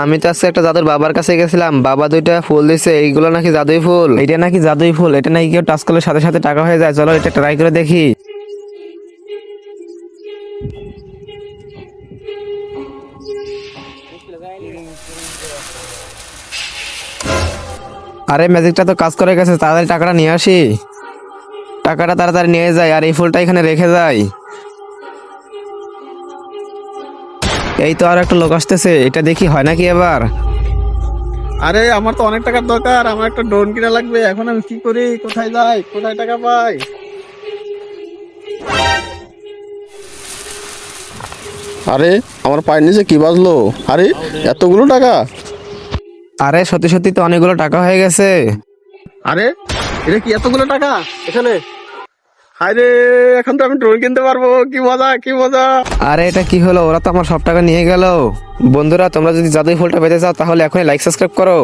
আমি তো আজকে একটা দাদুর বাবার কাছে গেছিলাম, বাবা দুইটা ফুল দিছে, এইগুলো নাকি জাদুই ফুল। এটা নাকি জাদুই ফুল, এটা নাকি কেউ টাচ করলে সাথে সাথে টাকা হয়ে যায়। চলো এটা ট্রাই করে দেখি। আরে ম্যাজিকটা তো কাজ করে গেছে, তাড়াতাড়ি টাকাটা নিয়ে আসি। টাকাটা তাড়াতাড়ি নিয়ে যায় আর এই ফুলটা এখানে রেখে যায়। এই তো আর একটা লোক আসতেছে, এটা দেখি হয় নাকি এবার। আরে আমার তো অনেক টাকার দরকার, আমার একটা ড্রোন কিনা লাগবে। এখন আমি কি করি, কোথায় যাই, কোথায় টাকা পাই? আরে আমার পায়ের নিচে কি বাজলো? আরে এতগুলো টাকা! আরে সত্যি সত্যি তো অনেকগুলো টাকা হয়ে গেছে। আরে এটা কি এতগুলো টাকা এখানে? আরে এখন তো আমি ড্রোন কিনতে পারবো, কি মজা কি মজা! আরে এটা কি হলো, ওরা তো আমার সব টাকা নিয়ে গেল। বন্ধুরা তোমরা যদি জাদুই ফুলটা পেতে চাও তাহলে এখনই লাইক সাবস্ক্রাইব করো।